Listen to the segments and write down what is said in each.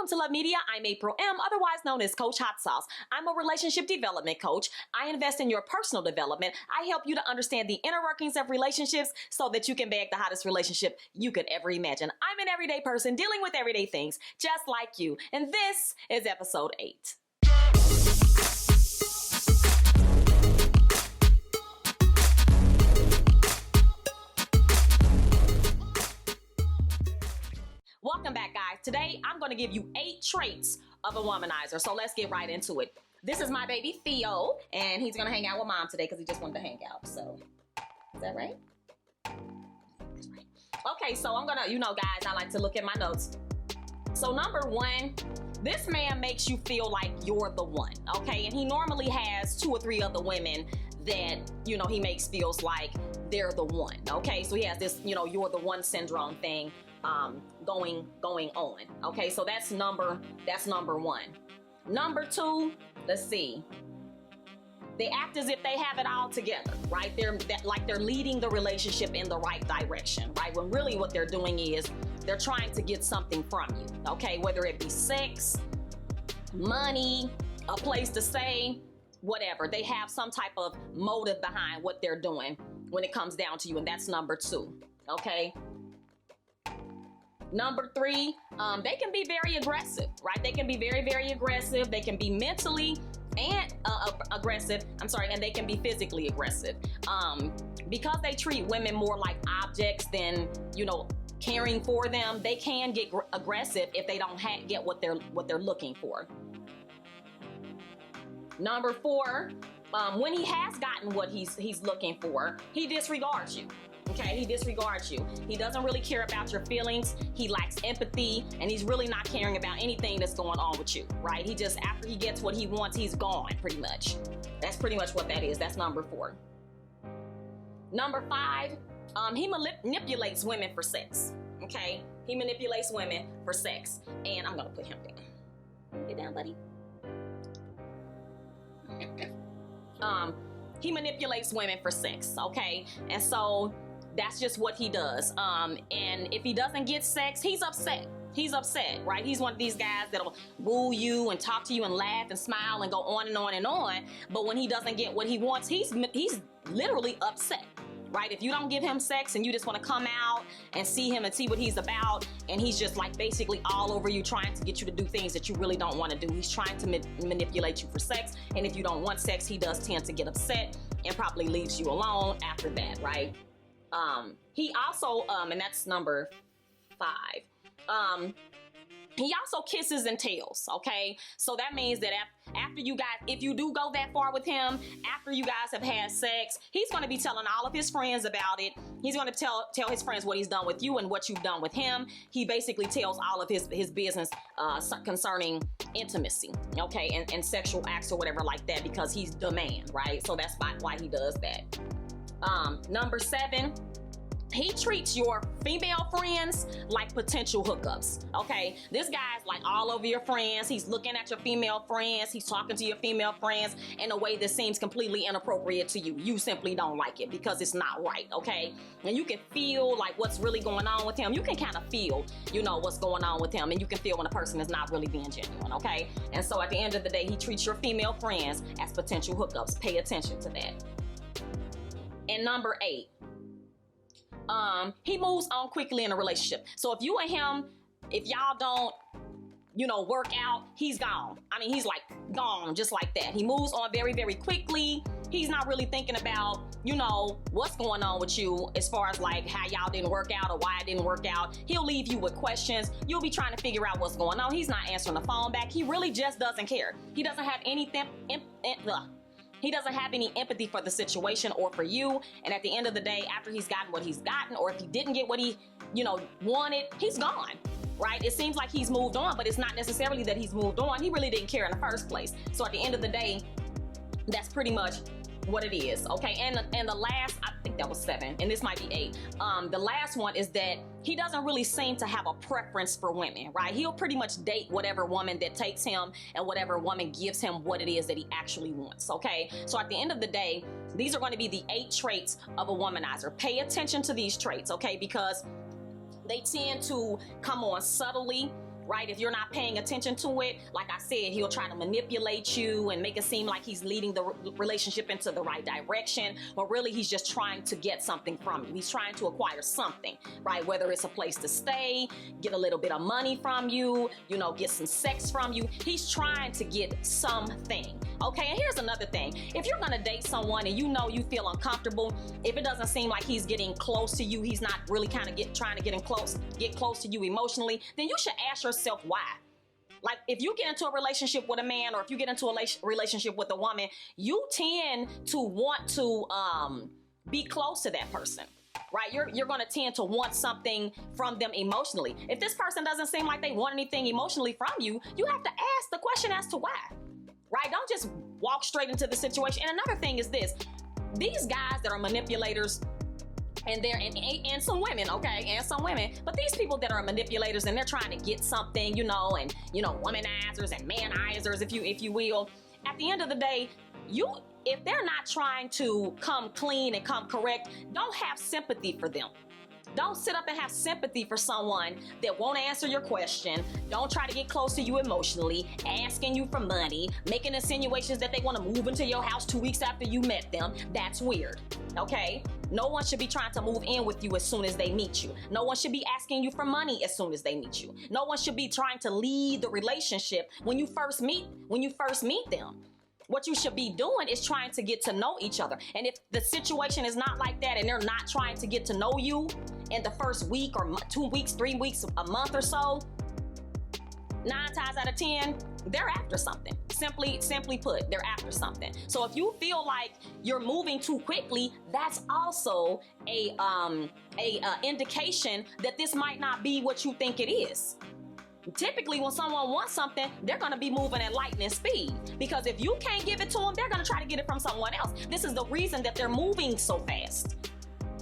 Welcome to Love Media. I'm April M., otherwise known as Coach Hot Sauce. I'm a relationship development coach. I invest in your personal development. I help you to understand the inner workings of relationships so that you can bag the hottest relationship you could ever imagine. I'm an everyday person dealing with everyday things, just like you. And this is episode 8. Welcome back, guys. Today, I'm going to give you 8 traits of a womanizer. So let's get right into it. This is my baby Theo, and he's going to hang out with mom today because he just wanted to hang out. So, is that right? That's right. Okay, so I'm going to, guys, I like to look at my notes. So number 1, this man makes you feel like you're the one, okay? And he normally has 2 or 3 other women that, he makes feels like they're the one, okay? So he has this, you're the one syndrome thing going on. Okay, so that's number 1. Number 2, let's see. They act as if they have it all together, right? They're leading the relationship in the right direction, right? When really what they're doing is they're trying to get something from you, okay? Whether it be sex, money, a place to stay, whatever. They have some type of motive behind what they're doing when it comes down to you, and that's number 2, okay? Number 3, they can be very aggressive, right? They can be very, very aggressive. They can be mentally and aggressive, and they can be physically aggressive. Because they treat women more like objects than, caring for them, they can get aggressive if they don't get what they're looking for. Number 4, when he has gotten what he's looking for, he disregards you. Okay, he disregards you. He doesn't really care about your feelings. He lacks empathy, and he's really not caring about anything that's going on with you, right? He just, after he gets what he wants, he's gone, pretty much. That's pretty much what that is. That's number 4. Number 5, he manipulates women for sex, okay? He manipulates women for sex, and I'm gonna put him down. Get down, buddy. He manipulates women for sex, okay? And so that's just what he does. And if he doesn't get sex, he's upset. He's upset, right? He's one of these guys that'll woo you and talk to you and laugh and smile and go on and on and on. But when he doesn't get what he wants, he's literally upset, right? If you don't give him sex and you just want to come out and see him and see what he's about, and he's just like basically all over you trying to get you to do things that you really don't want to do. He's trying to manipulate you for sex. And if you don't want sex, he does tend to get upset and probably leaves you alone after that, right? He also, and that's number 5, he also kisses and tells, okay? So that means that after you guys, if you do go that far with him, after you guys have had sex, he's going to be telling all of his friends about it. He's going to tell his friends what he's done with you and what you've done with him. He basically tells all of his business concerning intimacy, okay, and sexual acts or whatever like that, because he's the man, right? So that's why he does that. Number 7, he treats your female friends like potential hookups, okay? This guy's like all over your friends. He's looking at your female friends. He's talking to your female friends in a way that seems completely inappropriate to you. You simply don't like it because it's not right, okay? And you can feel like what's really going on with him. You can kind of feel, what's going on with him, and you can feel when a person is not really being genuine, okay? And so at the end of the day, he treats your female friends as potential hookups. Pay attention to that. And number 8, he moves on quickly in a relationship. So if you and him, if y'all don't, work out, he's gone. I mean, he's like gone just like that. He moves on very, very quickly. He's not really thinking about, what's going on with you as far as like how y'all didn't work out or why it didn't work out. He'll leave you with questions. You'll be trying to figure out what's going on. He's not answering the phone back. He really just doesn't care. He doesn't have anything. He doesn't have any empathy for the situation or for you. And at the end of the day, after he's gotten what he's gotten, or if he didn't get what he, wanted, he's gone, right? It seems like he's moved on, but it's not necessarily that he's moved on. He really didn't care in the first place. So at the end of the day, that's pretty much what it is, okay? And the last, I think that was 7, and this might be 8. The last one is that he doesn't really seem to have a preference for women, right? He'll pretty much date whatever woman that takes him and whatever woman gives him what it is that he actually wants, okay? So at the end of the day, these are going to be the 8 traits of a womanizer. Pay attention to these traits, okay? Because they tend to come on subtly. right? If you're not paying attention to it, like I said, he'll try to manipulate you and make it seem like he's leading the relationship into the right direction, but really he's just trying to get something from you. He's trying to acquire something, right? Whether it's a place to stay, get a little bit of money from you, you know, get some sex from you. He's trying to get something, okay? And here's another thing. If you're gonna date someone and you know you feel uncomfortable, if it doesn't seem like he's getting close to you, he's not really kind of trying to get close to you emotionally, then you should ask yourself why. Like, if you get into a relationship with a man, or if you get into a relationship with a woman, you tend to want to be close to that person, right? You're going to tend to want something from them emotionally. If this person doesn't seem like they want anything emotionally from you, you have to ask the question as to why, right? Don't just walk straight into the situation. And another thing is this: these guys that are manipulators, and some women, okay, and some women, but these people that are manipulators and they're trying to get something, you know, and, you know, womanizers and manizers, if you will, at the end of the day, if they're not trying to come clean and come correct, don't have sympathy for them. Don't sit up and have sympathy for someone that won't answer your question, don't try to get close to you emotionally, asking you for money, making insinuations that they want to move into your house 2 weeks after you met them. That's weird, okay? No one should be trying to move in with you as soon as they meet you. No one should be asking you for money as soon as they meet you. No one should be trying to lead the relationship when you first meet them. What you should be doing is trying to get to know each other. And if the situation is not like that and they're not trying to get to know you in the first week or 2 weeks, 3 weeks, a month or so, 9 times out of 10, they're after something. Simply put, they're after something. So if you feel like you're moving too quickly, that's also a indication that this might not be what you think it is. Typically, when someone wants something, they're going to be moving at lightning speed, because if you can't give it to them, they're going to try to get it from someone else. This is the reason that they're moving so fast.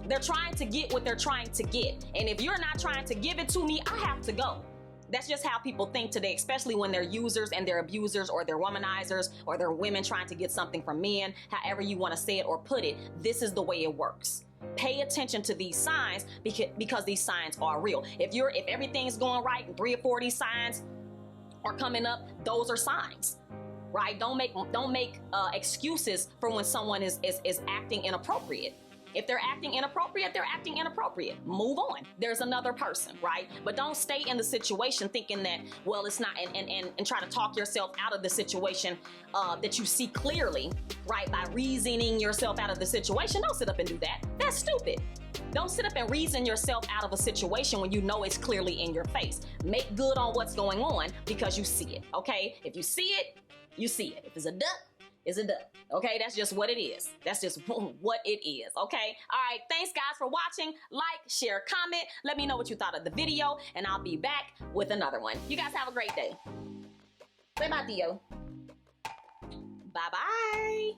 They're trying to get what they're trying to get. And if you're not trying to give it to me, I have to go. That's just how people think today, especially when they're users and they're abusers, or they're womanizers, or they're women trying to get something from men. However you want to say it or put it, this is the way it works. Pay attention to these signs, because these signs are real. If everything's going right and 3 or 4 of these signs are coming up, those are signs, right? Don't make excuses for when someone is acting inappropriate. If they're acting inappropriate, they're acting inappropriate. Move on. There's another person, right? But don't stay in the situation thinking that, well, it's not, and try to talk yourself out of the situation that you see clearly, right? By reasoning yourself out of the situation. Don't sit up and do that. That's stupid. Don't sit up and reason yourself out of a situation when you know it's clearly in your face. Make good on what's going on because you see it, okay? If you see it, you see it. If it's a duck, it's a duck. Okay, that's just what it is. That's just what it is, okay? All right, thanks guys for watching. Like, share, comment. Let me know what you thought of the video, and I'll be back with another one. You guys have a great day. Say bye, Theo. Bye-bye.